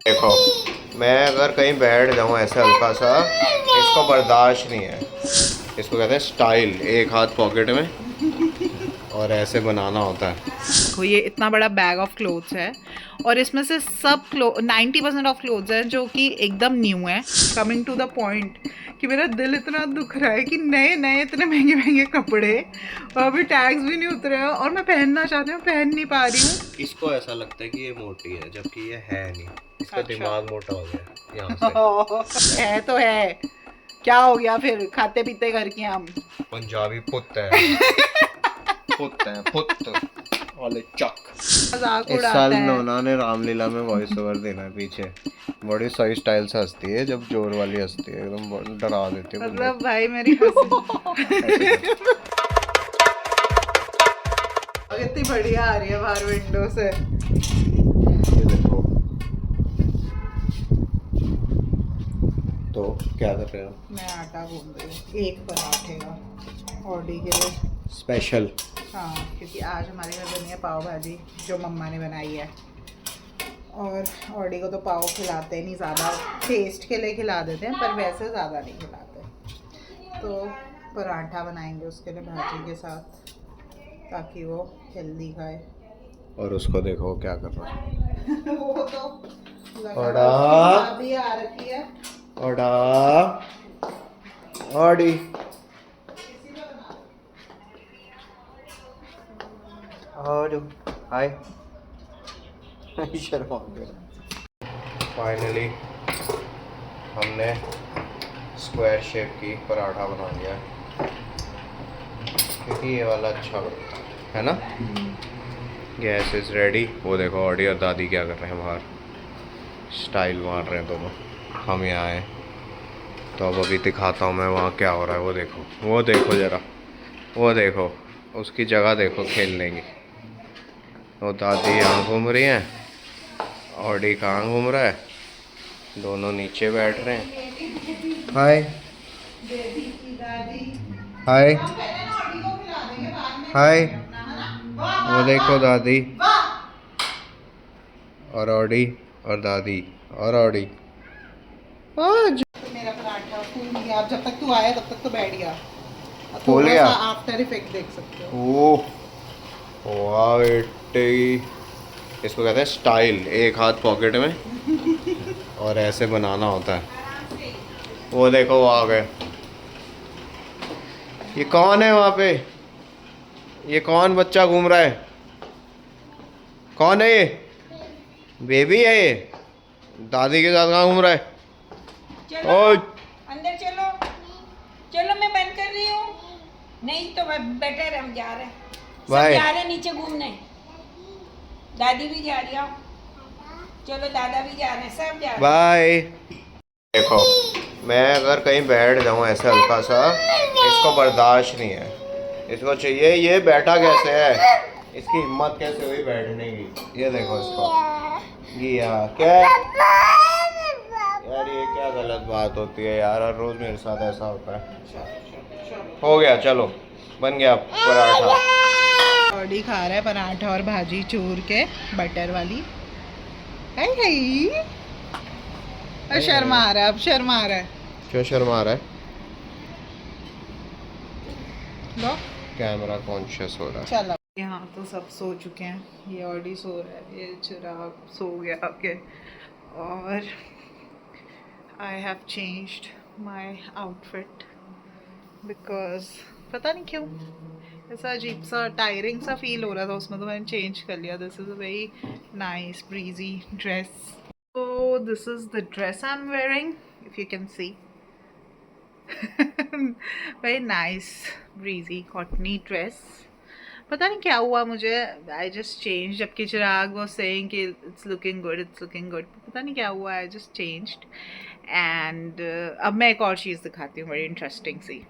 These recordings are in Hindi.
देखो, मैं अगर कहीं बैठ जाऊँ ऐसे हल्का सा, इसको बर्दाश्त नहीं है। इसको कहते हैं स्टाइल, एक हाथ पॉकेट में और ऐसे बनाना होता है। देखो ये इतना बड़ा बैग ऑफ क्लोथ्स है और इसमें से सब 90% ऑफ क्लोथ्स हैं जो कि एकदम न्यू है। कमिंग टू द पॉइंट कि मेरा दिल इतना दुख रहा है कि नए नए इतने महंगे महंगे कपड़े और अभी टैग्स भी नहीं उतरे हैं और मैं पहनना चाहती हूँ, पहन नहीं पा रही हूँ। इसको ऐसा लगता है कि ये मोटी है, जबकि ये है नहीं। इसका अच्छा। दिमाग मोटा हो गया यहाँ से। है तो है, क्या हो गया फिर, खाते पीते घर के हम। पंजाबी पुत है। पुत है पुत वाले चक। मजाक इस उड़ाता साल है। नोना ने रामलीला में वॉइस ओवर देना है पीछे। बड़ी सही स्टाइल से हंसती है, जब जोर वाली हंसती है एकदम डरा देती है बंदे मतलब भाई मेरी हंसी को। कितनी बढ़िया आ रही है बाहर विंडो से। ये देखो, तो क्या कर रहे हो? मैं आटा गूंद रही हूँ एक पराठे का ऑडी के लिए स्पेशल। हाँ, क्योंकि आज हमारे घर बनी है पाव भाजी जो मम्मा ने बनाई है। और ऑडी को तो पाव खिलाते नहीं, ज़्यादा टेस्ट के लिए खिला देते हैं पर वैसे ज़्यादा नहीं खिलाते। तो पराठा बनाएंगे उसके लिए भाजी के साथ ताकि वो हेल्दी खाए। और उसको देखो क्या कर रहा है। वो तो ओडा अभी आ रखी है। ओडा ऑडी। और हाय। शर्मा गया। फाइनली हमने स्क्वायर शेप की पराठा बना लिया है, क्योंकि ये वाला अच्छा बनता है ना। Gas is ready. वो देखो ऑडी और दादी क्या कर रहे हैं बाहर, स्टाइल मार रहे हैं दोनों। हम यहाँ आए तो अब अभी दिखाता हूँ मैं वहाँ क्या हो रहा है। वो देखो ज़रा, वो देखो उसकी जगह देखो खेलने की। वो दादी यहाँ घूम रही हैं, ऑडी कहाँ घूम रहा है, दोनों नीचे बैठ रहे हैं। हाय हाय हाय। वो देखो दादी और ऑडी और दादी और ऑडी। आज तो मेरा पराठा फूल गया। अब जब तक तू आया तब तक तो बैठ गया। फूल थोड़ा गया। सा आफ्टर इफेक्ट देख सकते हो। ओह वाह बेटे, इसको कहते हैं स्टाइल, एक हाथ पॉकेट में और ऐसे बनाना होता है। वो देखो वो आ गए। ये कौन है वहाँ पे? ये कौन बच्चा घूम रहा है? कौन है ये? बेबी है ये? दादी के साथ कहाँ घूम रहा है? चलो ओए अंदर चलो। चलो मैं बंद कर रही हूँ। नहीं तो बेटर हम जा रहे हैं। सब बाय। जा रहे हैं नीचे घूमने। दादी भी जा रही है। चलो दादा भी जा रहे हैं, सब जा रहे हैं। बाय। देखो, मैं अगर कहीं बैठ जाऊँ ऐसे हल्का सा, इसको बर्दाश्त नहीं है। इसको चाहिए ये बैठा कैसे है, इसकी हिम्मत कैसे हुई बैठने की। ये देखो इसको गिया क्या। यार ये क्या गलत बात होती है यार, हर रोज़ मेरे साथ ऐसा होता है। हो गया, चलो बन गया पराठा। ऑडी खा रहा है पराठा और भाजी चूर के बटर वाली। हाय हाय। और शर्मा आ रहा है, अब शर्मा आ रहा है। क्यों शर्मा रहा है? लो कैमरा कॉन्शियस हो रहा है। चलो। यहाँ तो सब सो चुके हैं। ये ऑडी सो रहा है, ये चिराग सो गया आके। और I have changed my outfit because पता नहीं क्यों ऐसा अजीब सा टायरिंग सा फील हो रहा था उसमें, तो मैंने चेंज कर लिया। This is a very nice breezy dress. So this is the dress I'm wearing, if you can see. Very nice breezy cottony dress. पता नहीं क्या हुआ मुझे, आई जस्ट चेंज। जबकि चिराग वाज सेइंग कि it's looking good, it's looking good, पता नहीं क्या हुआ, आई जस्ट चेंज्ड। एंड अब मैं एक और चीज़ दिखाती हूँ बड़ी इंटरेस्टिंग सी,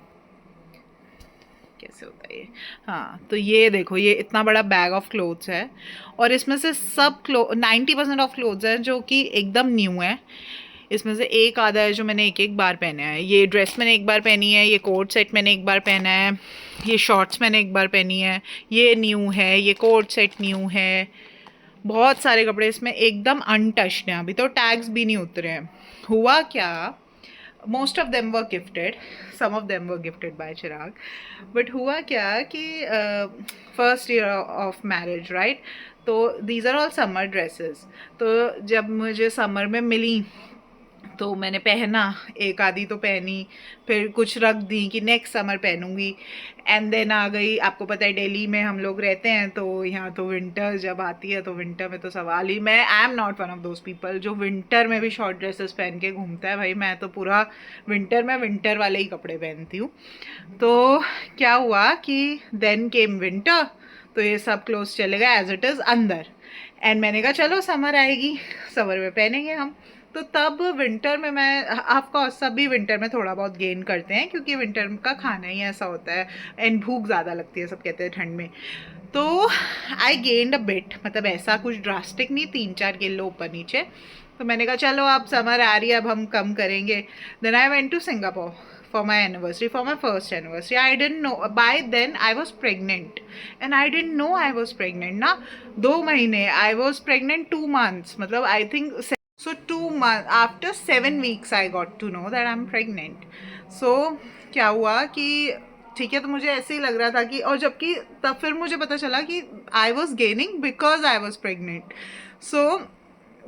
कैसे होता है ये। हाँ, तो ये देखो ये इतना बड़ा बैग ऑफ क्लोथ्स है और इसमें से सब 90% ऑफ क्लोथ्स हैं जो कि एकदम न्यू है। इसमें से एक आधा है जो मैंने एक एक बार पहना है। ये ड्रेस मैंने एक बार पहनी है, ये कोट सेट मैंने एक बार पहना है, ये शॉर्ट्स मैंने एक बार पहनी है, ये न्यू है, ये कोट सेट न्यू है, बहुत सारे कपड़े इसमें एकदम अनटच्ड हैं, अभी तो टैग्स भी नहीं उतरे हैं। हुआ क्या, most of them were gifted, some of them were gifted by Chirag, but हुआ क्या कि first year of marriage right, तो these are all summer dresses. तो जब मुझे समर में मिली तो मैंने पहना, एक आधी तो पहनी, फिर कुछ रख दी कि नेक्स्ट समर पहनूंगी, एंड देन आ गई। आपको पता है दिल्ली में हम लोग रहते हैं तो यहाँ तो विंटर जब आती है तो विंटर में तो सवाल ही, मैं I am not one of those people जो विंटर में भी शॉर्ट ड्रेसेस पहन के घूमता है। भाई मैं तो पूरा विंटर में विंटर वाले ही कपड़े पहनती हूँ। तो क्या हुआ कि देन केम विंटर, तो ये सब क्लोथ चले गए एज इट इज़ अंदर, एंड मैंने कहा चलो समर आएगी, समर में पहनेंगे हम। तो तब विंटर में मैं, ऑफकोर्स सभी विंटर में थोड़ा बहुत गेन करते हैं क्योंकि विंटर का खाना ही ऐसा होता है एंड भूख ज़्यादा लगती है, सब कहते हैं ठंड में। तो आई गेन्ड अ बिट, मतलब ऐसा कुछ ड्रास्टिक नहीं, 3-4 किलो ऊपर नीचे। तो मैंने कहा चलो अब समर आ रही है, अब हम कम करेंगे। Then I went to Singapore for my anniversary, for my first anniversary. I didn't know, by then I was pregnant and I didn't know I was pregnant ना, 2 महीने, I was pregnant 2 months, मतलब I think so 2 months after 7 weeks I got to know that I'm pregnant. So क्या हुआ कि ठीक है, तो मुझे ऐसे ही लग रहा था कि, और जबकि तब फिर मुझे पता चला कि I was gaining because I was pregnant. So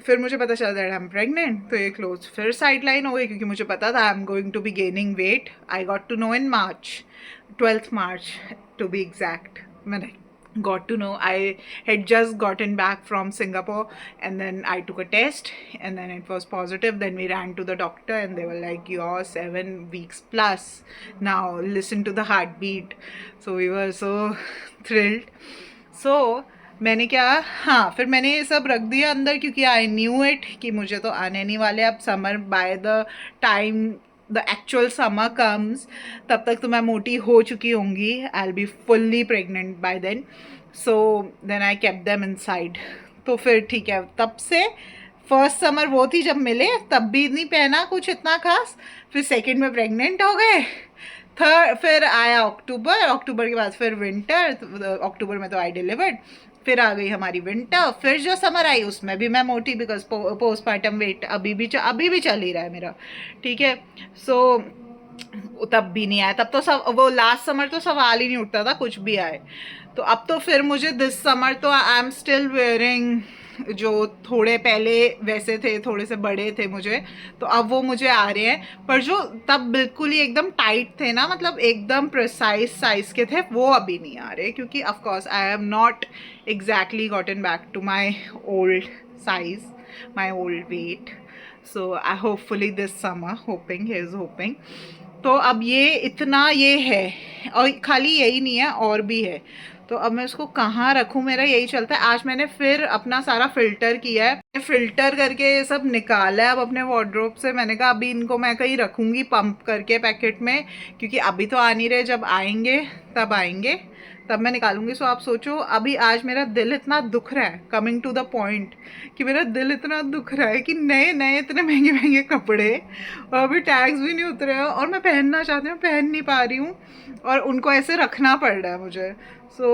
फिर मुझे पता चला दैट आई एम प्रेग्नेंट, तो ये क्लोथ फिर साइड लाइन हो गई क्योंकि मुझे पता था I am going to be gaining weight. I got to know in March, 12th March to be exact, मैंने got to know. I had just gotten back from Singapore and then I took a test and then it was positive. Then we ran to the doctor and they were like, you're 7 weeks plus now, listen to the heartbeat. So we were so thrilled. So मैंने क्या, हाँ फिर मैंने ये सब रख दिया अंदर क्योंकि आई न्यू इट कि मुझे तो आने नहीं वाले अब summer, by the time the actual summer comes तब तक तो मैं मोटी हो चुकी होंगी, I will be fully pregnant by then. So then I kept them inside. तो फिर ठीक है, तब से फर्स्ट समर वो थी जब मिले, तब भी नहीं पहना कुछ इतना खास, फिर सेकेंड में प्रेग्नेंट हो गए, थर्ड फिर आया अक्टूबर, अक्टूबर के बाद फिर विंटर, अक्टूबर में तो आई डिलीवर्ड, फिर आ गई हमारी विंटर, फिर जो समर आई उसमें भी मैं मोटी बिकॉज पोस्टमार्टम वेट अभी भी चल ही रहा है मेरा, ठीक है। सो तब भी नहीं आया, तब तो सब वो लास्ट समर तो सवाल ही नहीं उठता था कुछ भी आए। तो अब तो फिर मुझे दिस समर तो आई एम स्टिल वेयरिंग जो थोड़े पहले वैसे थे, थोड़े से बड़े थे मुझे, तो अब वो मुझे आ रहे हैं, पर जो तब बिल्कुल ही एकदम टाइट थे ना, मतलब एकदम प्रिसाइज साइज के थे, वो अभी नहीं आ रहे क्योंकि of course I have not exactly gotten back to my old size, my old weight. So I hopefully this summer, hoping he is hoping. तो अब ये इतना ये है, और खाली यही नहीं है और भी है, तो अब मैं उसको कहाँ रखूँ, मेरा यही चलता है। आज मैंने फिर अपना सारा फिल्टर किया है, फिल्टर करके ये सब निकाला है अब अपने वार्डरोब से। मैंने कहा अभी इनको मैं कहीं रखूँगी पंप करके पैकेट में, क्योंकि अभी तो आ नहीं रहे, जब आएंगे तब मैं निकालूंगी। सो आप सोचो, अभी आज मेरा दिल इतना दुख रहा है, कमिंग टू द पॉइंट, कि मेरा दिल इतना दुख रहा है कि नए नए इतने महंगे महंगे कपड़े और अभी टैग्स भी नहीं उतरे हैं और मैं पहनना चाहती हूँ, पहन नहीं पा रही हूँ, और उनको ऐसे रखना पड़ रहा है मुझे। सो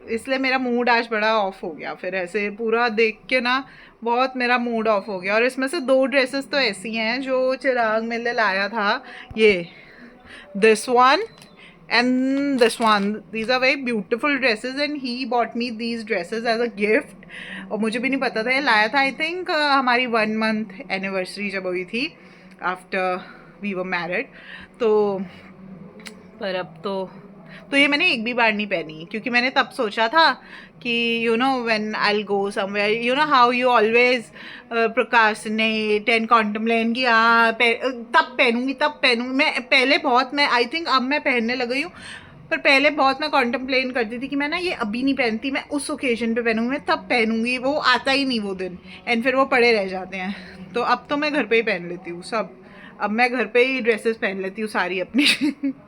इसलिए मेरा मूड आज बड़ा ऑफ हो गया, फिर ऐसे पूरा देख के ना बहुत मेरा मूड ऑफ हो गया। और इसमें से 2 ड्रेसेस तो ऐसी हैं जो चिराग मेरे लिए लाया था, ये this one and this one, these are very beautiful dresses and he bought me these dresses as a gift, और मुझे भी नहीं पता था, ये लाया था आई थिंक हमारी 1 month एनिवर्सरी जब हुई थी आफ्टर वी वर मैरिड। तो पर अब तो ये मैंने एक भी बार नहीं पहनी, क्योंकि मैंने तब सोचा था कि you know when I will go somewhere, you know how you always procrastinate and contemplate कि हाँ तब पहनूंगी। मैं पहले बहुत, मैं आई थिंक अब मैं पहनने लग गई हूँ, पर पहले बहुत मैं कॉन्टम्प्लेन करती थी कि मैं ना ये अभी नहीं पहनती, मैं उस ओकेजन पे पहनूंगी, मैं तब पहनूंगी, वो आता ही नहीं वो दिन, एंड फिर वो पड़े रह जाते हैं। तो अब तो मैं घर पे ही पहन लेती हूँ सब, अब मैं घर पे ही ड्रेसेस पहन लेती हूँ सारी अपनी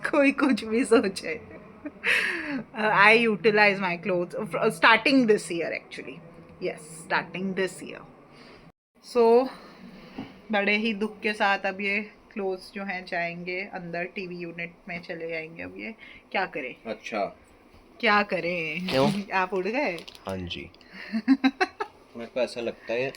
कोई कुछ भी सोचे। I utilize my clothes starting this year actually. Yes, starting this year. So बड़े ही दुख के साथ अब ये क्लोथ्स जो हैं जाएंगे अंदर, टीवी यूनिट में चले जाएंगे। अब ये क्या करें, अच्छा क्या करें, क्यों? आप उड़ गए? हाँ जी मेरे को ऐसा लगता है,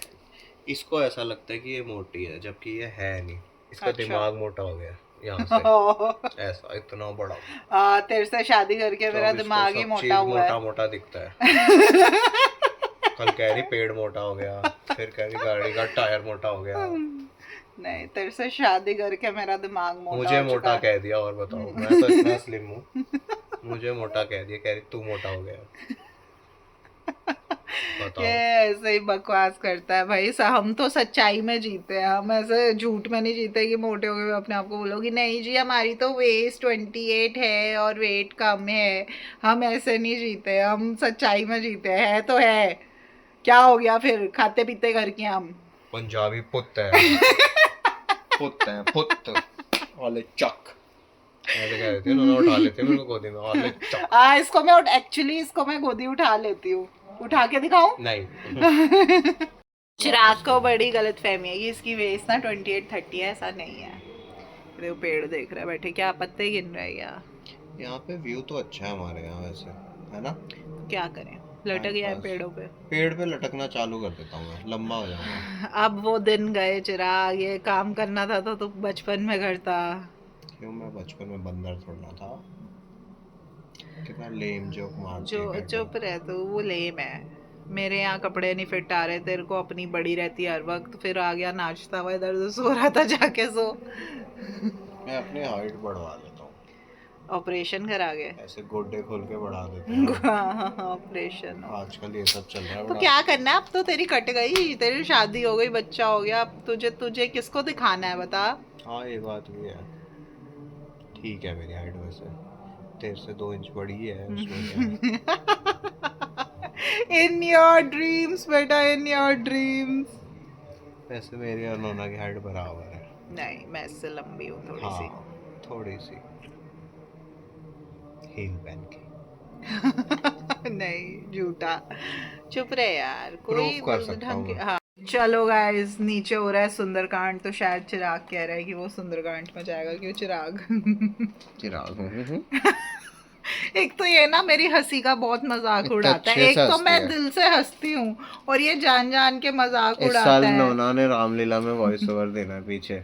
इसको ऐसा लगता है कि ये मोटी है, जबकि ये है नहीं। इसका अच्छा। दिमाग मोटा हो गया यहाँ से, ऐसा इतना बड़ा। तेरे से शादी करके तो मेरा अब इसको दिमाग ही सब मोटा चीज हुआ मोटा है। मोटा दिखता है। कल कह रही पेड़ मोटा हो गया, फिर कह रही गाड़ी का टायर मोटा हो गया। नहीं, तेरे से शादी करके मेरा दिमाग मोटा मुझे हो चुका मोटा है। कह दिया, और बताओ, मैं तो इतना स्लिम हूँ, मुझे मोटा कह दिया, कह रही तू मोटा हो गया। ये बताओ। ऐसे ही बकवास करता है भाई। हम तो सच्चाई में जीते हैं, हम ऐसे झूठ में नहीं जीते कि मोटे हो गए अपने आप को बोलोगी नहीं जी हमारी तो वेस्ट 28 है और वेट कम है। हम ऐसे नहीं जीते, हम सच्चाई में जीते हैं। तो है, क्या हो गया फिर, खाते पीते घर के हम। पंजाबी पुत है, पुत है पुत, वाले चक ऐसे कह देते हैं ना, उठा लेते हैं मेरे को गोदी में, वाले चक। इसको मैं एक्चुअली इसको मैं गोदी उठा लेती हूँ। उठा के दिखाऊं? नहीं। चिराग को बड़ी गलत फहमी है कि इसकी वेस्ट ना 28-30 है, ऐसा नहीं है। देखो पेड़ देख रहा है बैठे, क्या पत्ते गिन रहा है क्या? यहाँ पे व्यू तो अच्छा है हमारे यहाँ वैसे, है ना? क्या करें, लटक गया है बस। पेड़ों पे। पेड़ पे लटकना चालू कर देता हूँ मैं, लंबा हो जाऊंगा। अब वो दिन गए चिराग, ये काम करना था तो बचपन में करता। क्यों, मैं बचपन में बंदर थोड़ा था। कितना लेम जोक मारती जो है कैंडल। चुप रह तू, वो लेम है। मेरे यहाँ कपड़े नहीं फिट आ रहे, तेरे को अपनी बड़ी रहती है हर वक्त, फिर आ गया नाचता हुआ इधर उधर, सो रहा था जाके सो। मैं अपनी हाइट बढ़वा लेता हूँ, ऑपरेशन करा गए? ऐसे गोड्डे खोल के बढ़ा देते हैं। ऑपरेशन आजकल ये सब चल रहा है तो बड़ा। क्या करना है, अब तो तेरी कट गई, तेरी शादी हो गई, बच्चा हो गया, अब तुझे तुझे किसको दिखाना है बता। हाँ ये बात भी है, ठीक है मेरी हाइट वैसे तेरे से 2 इंच बड़ी है, उसमें क्या है। इन योर ड्रीम्स बेटा, इन योर ड्रीम्स। वैसे मेरी और नोना की हाइट बराबर है। नहीं, मैं इससे लंबी हूँ थोड़ी सी। हाँ थोड़ी सी, हील पहन के। नहीं झूठा, चुप रहे यार, कोई Proof कर सकता ढंग हूँ के। मैं। हाँ चलो गाइस, नीचे हो रहा है सुंदरकांड, तो शायद चिराग कह रहा है कि वो सुंदरकांड में जाएगा। क्यों चिराग? चिराग एक तो ये ना मेरी हंसी का बहुत मजाक उड़ाता है, अच्छे एक से तो हंसती मैं है। दिल से हंसती हूँ और ये जान जान के मजाक इस साल उड़ाता है। नोना ने रामलीला में वॉइस ओवर देना है पीछे,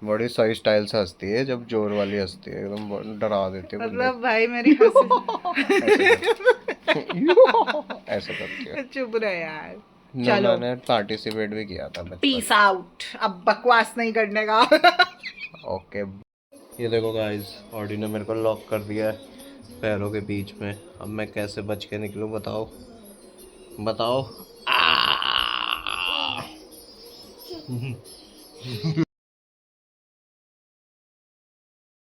बड़ी सही स्टाइल से हंसती है, जब जोर वाली हंसती है एकदम डरा देती है बंदे मतलब भाई मेरी हंसी ऐसे करती है। चुप रहे यार। नोना चलो ने पार्टिसिपेट भी किया था बचपन पीस आउट, अब बकवास नहीं करने का। में। ओके, ये देखो गाइस, ऑडी ने मेरे को लॉक कर दिया है पैरों के बीच में। अब मैं कैसे बच के निकलूं, बताओ बताओ।